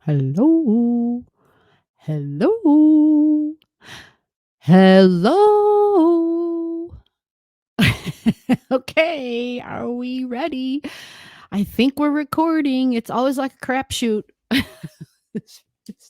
Hello. Hello. Hello. Okay, are we ready? I think we're recording. It's always like a crapshoot. This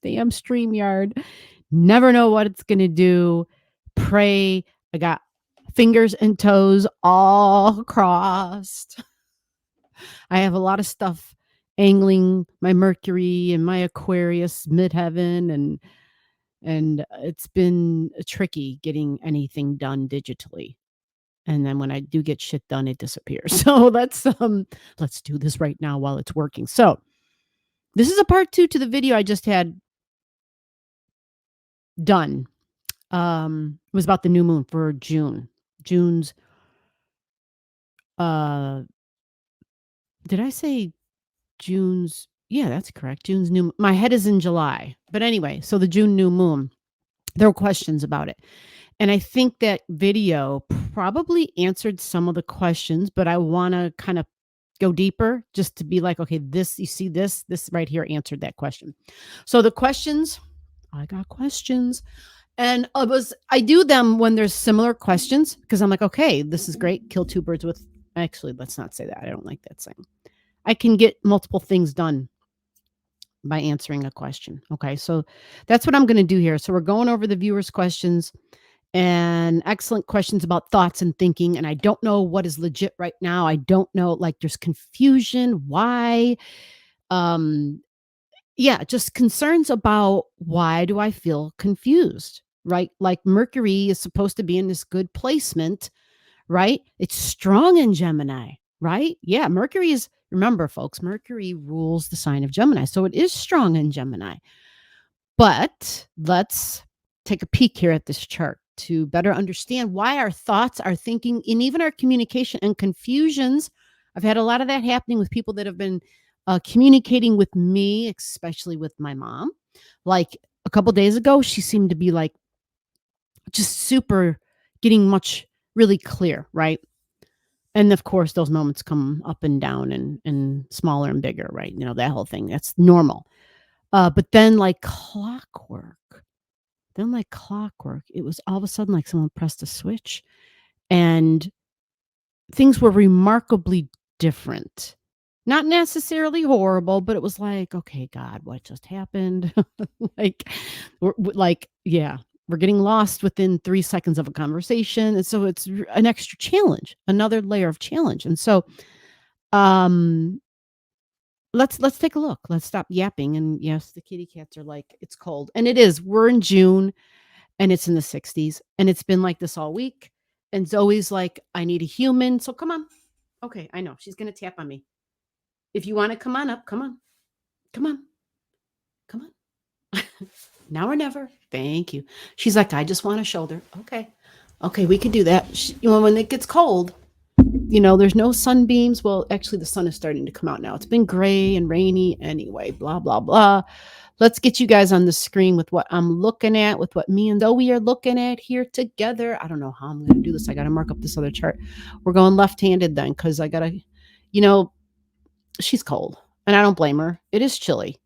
damn StreamYard. Never know what it's going to do. Pray. I got fingers and toes all crossed. I have a lot of stuff angling my Mercury and my Aquarius midheaven, and it's been tricky getting anything done digitally. And then when I do get shit done, it disappears. So let's do this right now while it's working. So this is a part 2 to the video I just had done. It was about the new moon for June. June's uh did I say June's? Yeah, that's correct. June's new. My head is in July. But anyway, so the June new moon, there were questions about it. And I think that video probably answered some of the questions, but I want to kind of go deeper just to be like, okay, this, you see this right here answered that question. So the questions, I got questions. And I do them when there's similar questions because I'm like, okay, this is great. Kill two birds with, actually, let's not say that. I don't like that saying. I can get multiple things done by answering a question. Okay, so that's what I'm going to do here. So we're going over the viewers' questions and excellent questions about thoughts and thinking. And I don't know what is legit right now. I don't know, like there's confusion. Why? Yeah, just concerns about why do I feel confused, right? Like Mercury is supposed to be in this good placement, right? It's strong in Gemini, right? Yeah, Mercury is, remember folks, Mercury rules the sign of Gemini. So it is strong in Gemini. But let's take a peek here at this chart to better understand why our thoughts, our thinking, and even our communication and confusions. I've had a lot of that happening with people that have been communicating with me, especially with my mom. Like a couple days ago, she seemed to be like just super getting much really clear, right? And of course, those moments come up and down and smaller and bigger, right? You know, that whole thing. That's normal. But then like clockwork, it was all of a sudden like someone pressed a switch and things were remarkably different. Not necessarily horrible, but it was like, okay, God, what just happened? Yeah, we're getting lost within 3 seconds of a conversation. And so it's an extra challenge, another layer of challenge. And so let's take a look. Let's stop yapping. And yes, the kitty cats are like, it's cold. And it is. We're in June and it's in the 60s. And it's been like this all week. And Zoe's like, I need a human. So come on. Okay, I know. She's gonna tap on me. If you want to come on up, come on. Come on. Come on. Now or never. Thank you. She's like, I just want a shoulder. Okay. Okay, we could do that. When it gets cold, there's no sunbeams. Well, actually, the sun is starting to come out now. It's been gray and rainy anyway, blah, blah, blah. Let's get you guys on the screen with what I'm looking at, with what me and Zoe are looking at here together. I don't know how I'm going to do this. I got to mark up this other chart. We're going left-handed then because I got to, she's cold and I don't blame her. It is chilly.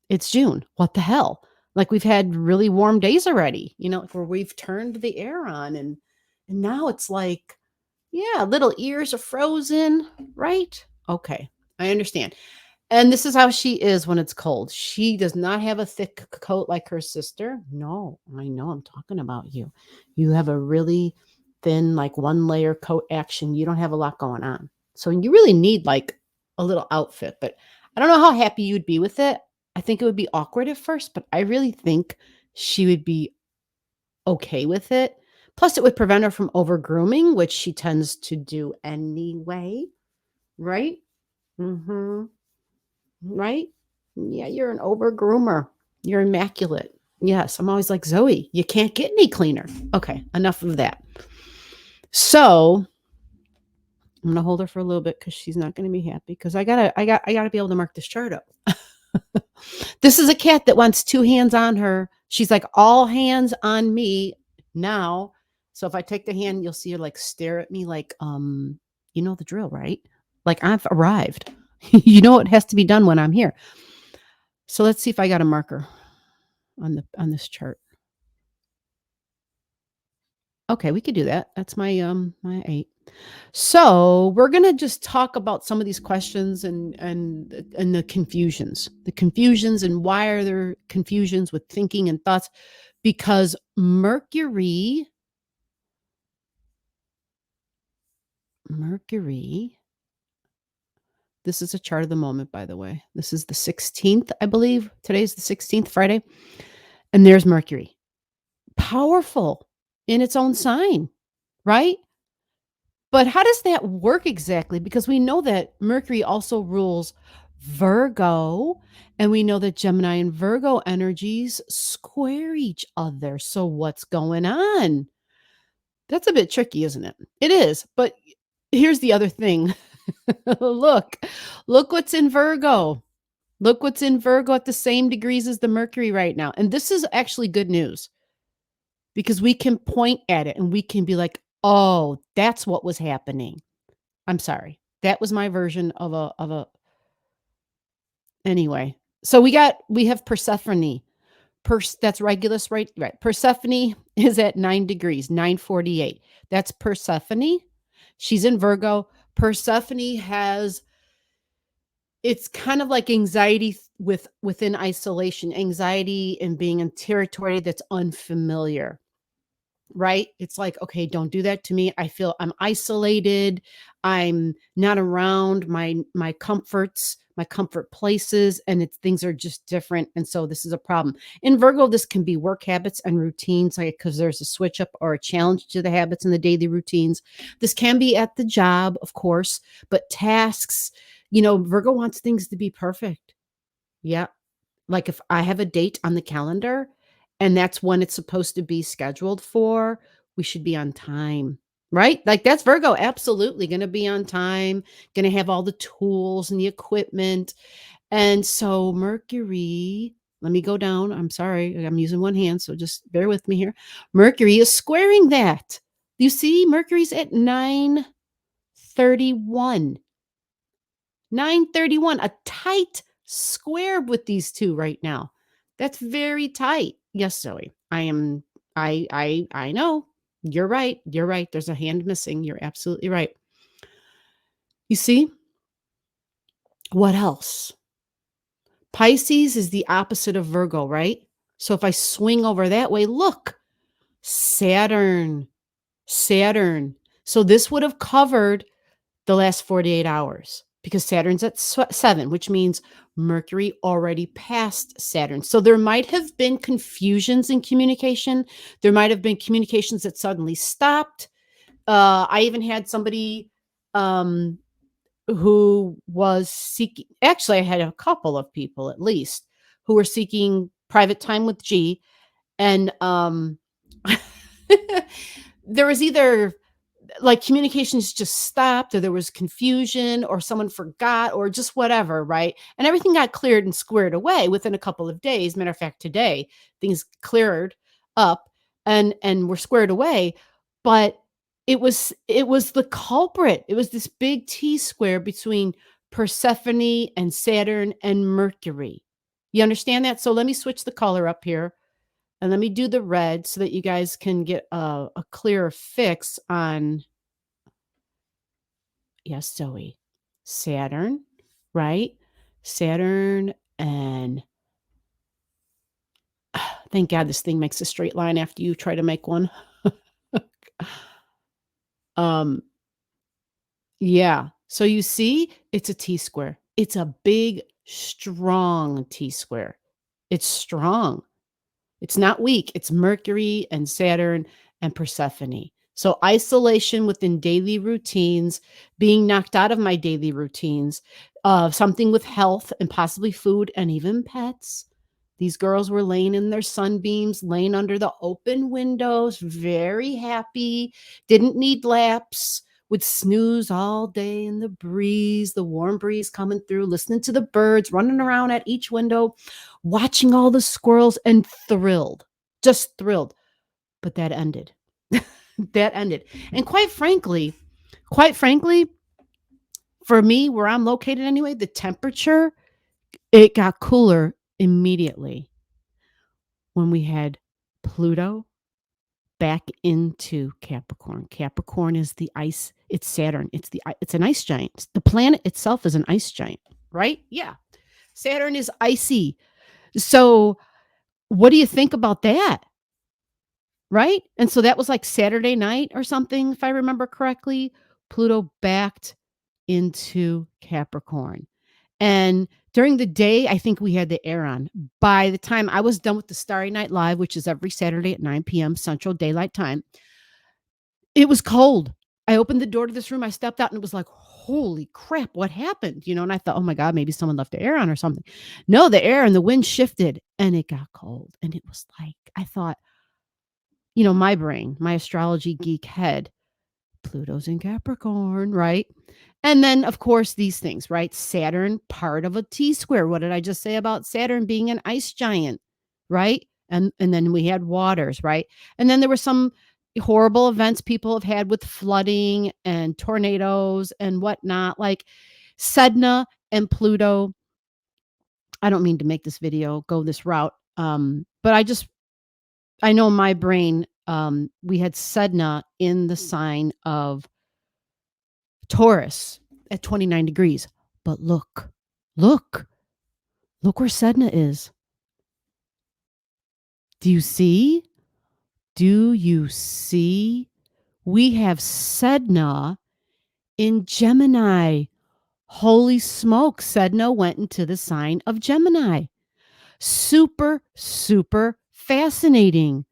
It's June. What the hell? Like we've had really warm days already, where we've turned the air on and now it's like, yeah, little ears are frozen, right? Okay, I understand. And this is how she is when it's cold. She does not have a thick coat like her sister. No, I know I'm talking about you. You have a really thin, like one layer coat action. You don't have a lot going on. So you really need like a little outfit, but I don't know how happy you'd be with it. I think it would be awkward at first, but I really think she would be okay with it. Plus, it would prevent her from over grooming, which she tends to do anyway. Right? Mm-hmm. Right? Yeah, you're an over groomer. You're immaculate. Yes, I'm always like, Zoe, you can't get any cleaner. Okay, enough of that. So I'm gonna hold her for a little bit because she's not gonna be happy because I gotta be able to mark this chart up. This is a cat that wants 2 hands on her. She's like, all hands on me now. So if I take the hand, you'll see her like stare at me like, you know the drill, right? Like I've arrived. You know what has to be done when I'm here. So let's see if I got a marker on this chart. Okay, we could do that. That's my 8. So, we're gonna just talk about some of these questions and the confusions. The confusions and why are there confusions with thinking and thoughts? Because Mercury, this is a chart of the moment, by the way. This is the 16th, I believe. Today's the 16th, Friday. And there's Mercury. Powerful in its own sign, right? But how does that work exactly? Because we know that Mercury also rules Virgo, and we know that Gemini and Virgo energies square each other. So what's going on? That's a bit tricky, isn't it? It is. But here's the other thing. Look, look what's in Virgo. Look what's in Virgo at the same degrees as the Mercury right now. And this is actually good news because we can point at it and we can be like, oh, that's what was happening. I'm sorry. That was my version of a anyway. So we have Persephone. That's Regulus, right? Right. Persephone is at 9 degrees, 948. That's Persephone. She's in Virgo. Persephone has it's kind of like anxiety within isolation, anxiety and being in territory that's unfamiliar. Right? It's like, okay, don't do that to me. I feel I'm isolated. I'm not around my comforts, my comfort places, and it's things are just different. And so this is a problem. In Virgo, this can be work habits and routines, like because there's a switch up or a challenge to the habits and the daily routines. This can be at the job, of course, but tasks, Virgo wants things to be perfect. Yeah. Like if I have a date on the calendar and that's when it's supposed to be scheduled for, we should be on time, right? Like that's Virgo, absolutely going to be on time, going to have all the tools and the equipment. And so Mercury, let me go down. I'm sorry, I'm using one hand, so just bear with me here. Mercury is squaring that. You see, Mercury's at 931. 931, a tight square with these two right now. That's very tight. Yes, Zoe. I know. You're right. You're right. There's a hand missing. You're absolutely right. You see? What else? Pisces is the opposite of Virgo, right? So if I swing over that way, look, Saturn. Saturn. So this would have covered the last 48 hours because Saturn's at 7, which means Mercury already passed Saturn. So there might have been confusions in communication. There might have been communications that suddenly stopped. I even had somebody who was seeking, actually, I had a couple of people at least who were seeking private time with G. And there was either like communications just stopped or there was confusion or someone forgot or just whatever, right? And everything got cleared and squared away within a couple of days. Matter of fact, today things cleared up and were squared away, but it was the culprit. It was this big T square between Persephone and Saturn and Mercury. You understand that? So let me switch the color up here. And let me do the red so that you guys can get a clearer fix on, yes, Zoe, Saturn, right? Saturn and thank God this thing makes a straight line after you try to make one. um, yeah. So you see, it's a T square. It's a big, strong T square. It's strong. It's not weak. It's Mercury and Saturn and Persephone. So isolation within daily routines, being knocked out of my daily routines, something with health and possibly food and even pets. These girls were laying in their sunbeams, laying under the open windows, very happy, didn't need laps, would snooze all day in the breeze, the warm breeze coming through, listening to the birds running around at each window, watching all the squirrels and thrilled, just thrilled. But that ended. That ended. And quite frankly, for me, where I'm located anyway, the temperature, it got cooler immediately when we had Pluto back into Capricorn. Capricorn is the ice, it's Saturn. It's an ice giant. The planet itself is an ice giant, right? Yeah. Saturn is icy. So, what do you think about that? Right? And so that was like Saturday night or something, if I remember correctly. Pluto backed into Capricorn. And during the day, I think we had the air on. By the time I was done with the Starry Night Live, which is every Saturday at 9 p.m. Central Daylight Time, it was cold. I opened the door to this room. I stepped out and it was like, holy crap, what happened? And I thought, oh my God, maybe someone left the air on or something. No, the air and the wind shifted and it got cold. And it was like, I thought, my brain, my astrology geek head, Pluto's in Capricorn, right? And then, of course, these things, right? Saturn, part of a T square. What did I just say about Saturn being an ice giant, right? And then we had waters, right? And then there were some horrible events people have had with flooding and tornadoes and whatnot, like Sedna and Pluto. I don't mean to make this video go this route, but I know my brain, we had Sedna in the sign of Taurus at 29 degrees. But look where Sedna is. Do you see? Do you see? We have Sedna in Gemini. Holy smoke, Sedna went into the sign of Gemini. Super, super fascinating.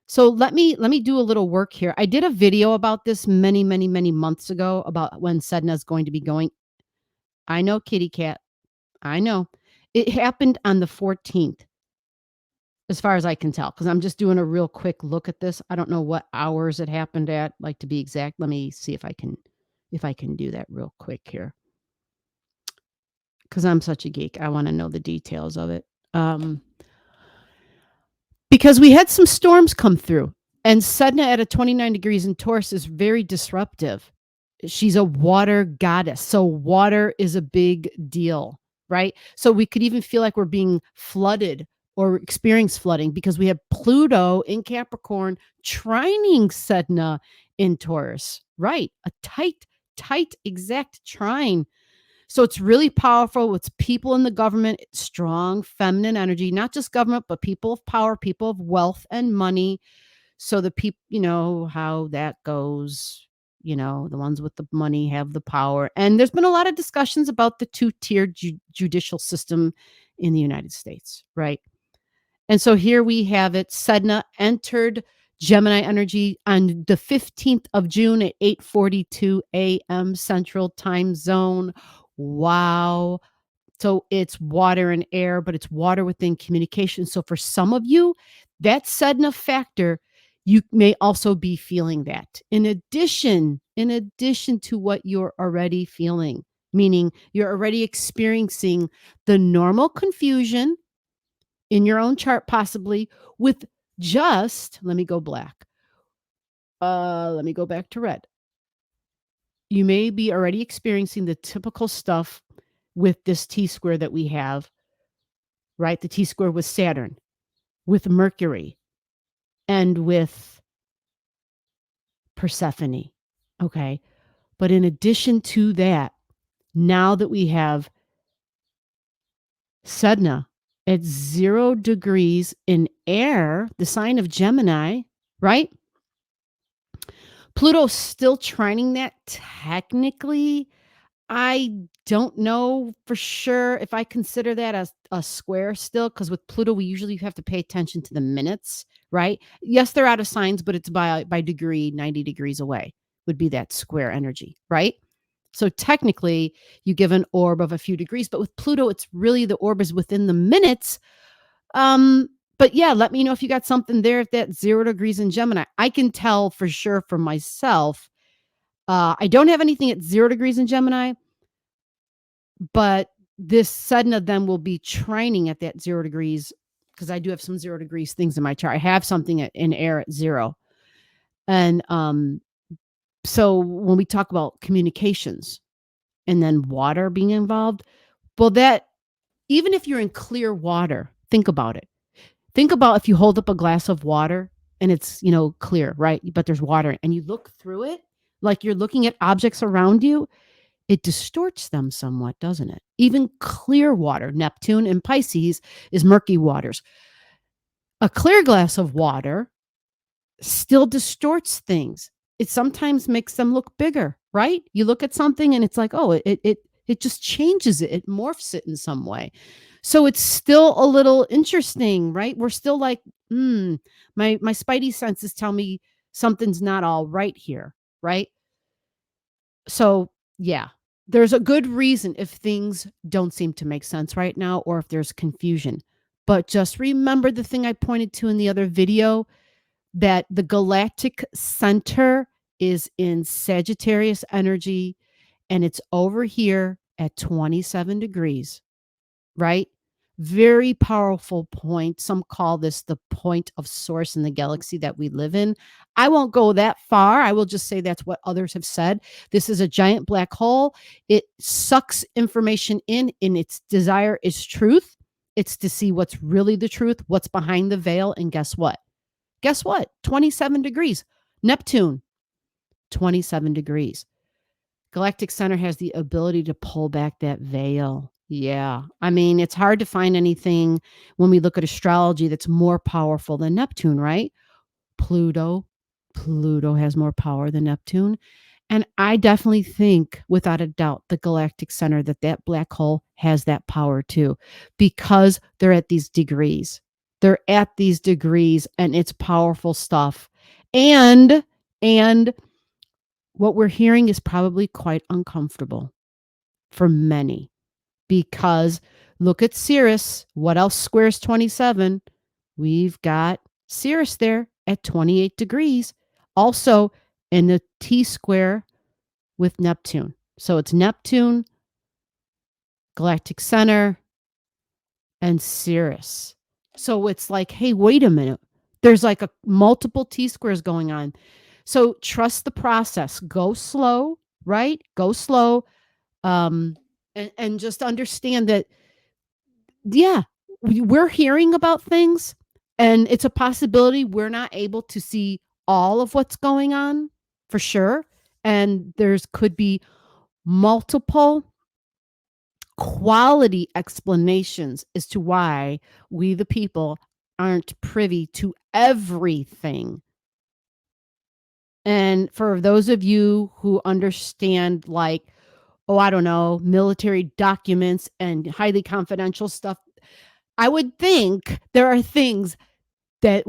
So let me do a little work here. I did a video about this many, many, many months ago about when Sedna is going to be going. I know, kitty cat. I know. It happened on the 14th, as far as I can tell, because I'm just doing a real quick look at this. I don't know what hours it happened at, like, to be exact. Let me see if I can do that real quick here. Because I'm such a geek. I want to know the details of it. Because we had some storms come through, and Sedna at a 29 degrees in Taurus is very disruptive. She's a water goddess. So water is a big deal, right? So we could even feel like we're being flooded or experience flooding because we have Pluto in Capricorn trining Sedna in Taurus, right? A tight, exact trine. So it's really powerful. It's people in the government, strong feminine energy, not just government, but people of power, people of wealth and money. So the people, how that goes, the ones with the money have the power. And there's been a lot of discussions about the two-tiered judicial system in the United States, right? And so here we have it. Sedna entered Gemini energy on the 15th of June at 8:42 a.m. Central Time Zone. Wow. So it's water and air, but it's water within communication. So for some of you, that Sedna factor, you may also be feeling that. In addition to what you're already feeling, meaning you're already experiencing the normal confusion in your own chart, possibly with just, let me go black. Let me go back to red. You may be already experiencing the typical stuff with this T square that we have, right? The T square with Saturn, with Mercury, and with Persephone. Okay. But in addition to that, now that we have Sedna at 0 degrees in air, the sign of Gemini, right? Pluto's still trining that technically. I don't know for sure if I consider that as a square still, because with Pluto, we usually have to pay attention to the minutes, right? Yes, they're out of signs, but it's by degree, 90 degrees away would be that square energy, right? So technically, you give an orb of a few degrees, but with Pluto, it's really the orb is within the minutes. But yeah, let me know if you got something there at that 0 degrees in Gemini. I can tell for sure for myself. I don't have anything at 0 degrees in Gemini, but this sudden of them will be trining at that 0 degrees because I do have some 0 degrees things in my chart. I have something in air at 0. And so when we talk about communications and then water being involved, well, that even if you're in clear water, Think about it. Think about if you hold up a glass of water and it's, clear, right? But there's water and you look through it like you're looking at objects around you, it distorts them somewhat, doesn't it? Even clear water, Neptune and Pisces is murky waters. A clear glass of water still distorts things. It sometimes makes them look bigger, right? You look at something and it's like, oh, it just changes it. It morphs it in some way. So it's still a little interesting, right? We're still like, my spidey senses tell me something's not all right here, right? So, yeah, there's a good reason if things don't seem to make sense right now or if there's confusion. But just remember the thing I pointed to in the other video, that the galactic center is in Sagittarius energy and it's over here at 27 degrees, right? Very powerful point. Some call this the point of source in the galaxy that we live in. I won't go that far. I will just say that's what others have said. This is a giant black hole. It sucks information in, and its desire is truth. It's to see what's really the truth, what's behind the veil. And guess what? Guess what? 27 degrees. Neptune, 27 degrees. Galactic center has the ability to pull back that veil. Yeah. I mean, it's hard to find anything when we look at astrology that's more powerful than Neptune, right? Pluto. Pluto has more power than Neptune. And I definitely think, without a doubt, the galactic center, that black hole has that power too, because they're at these degrees. They're at these degrees and it's powerful stuff. And what we're hearing is probably quite uncomfortable for many, because look at Ceres. What else squares 27? We've got Ceres there at 28 degrees. Also in the T square with Neptune. So it's Neptune, galactic center, and Ceres. So it's like, hey, wait a minute. There's like a multiple T squares going on. So trust the process. Go slow, right? Go slow. And just understand that, yeah, we're hearing about things and it's a possibility we're not able to see all of what's going on for sure. And there's could be multiple quality explanations as to why we, the people, aren't privy to everything. And for those of you who understand, like, oh, I don't know, military documents and highly confidential stuff, I would think there are things that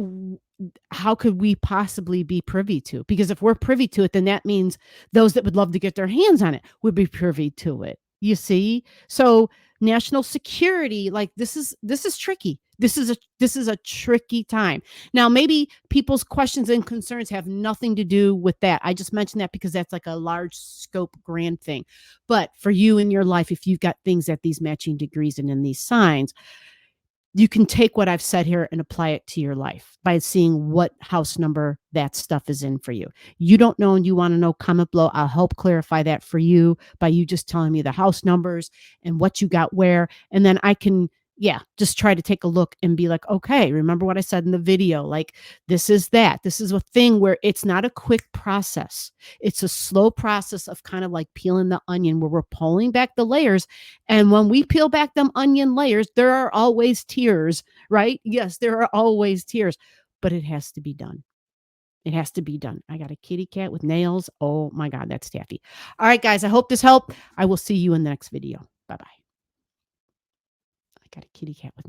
how could we possibly be privy to? Because if we're privy to it, then that means those that would love to get their hands on it would be privy to it. You see? So national security, like this is tricky. This is a tricky time. Now, maybe people's questions and concerns have nothing to do with that. I just mentioned that because that's like a large scope grand thing. But for you in your life, if you've got things at these matching degrees and in these signs, you can take what I've said here and apply it to your life by seeing what house number that stuff is in for you. You don't know and you want to know, comment below. I'll help clarify that for you by you just telling me the house numbers and what you got where. And then I can, just try to take a look and be like, okay, remember what I said in the video? Like, this is that. This is a thing where it's not a quick process. It's a slow process of kind of like peeling the onion, where we're pulling back the layers. And when we peel back them onion layers, there are always tears, right? Yes, there are always tears, but it has to be done. It has to be done. I got a kitty cat with nails. Oh my God, that's Taffy. All right, guys, I hope this helped. I will see you in the next video. Bye-bye. I got a kitty cat with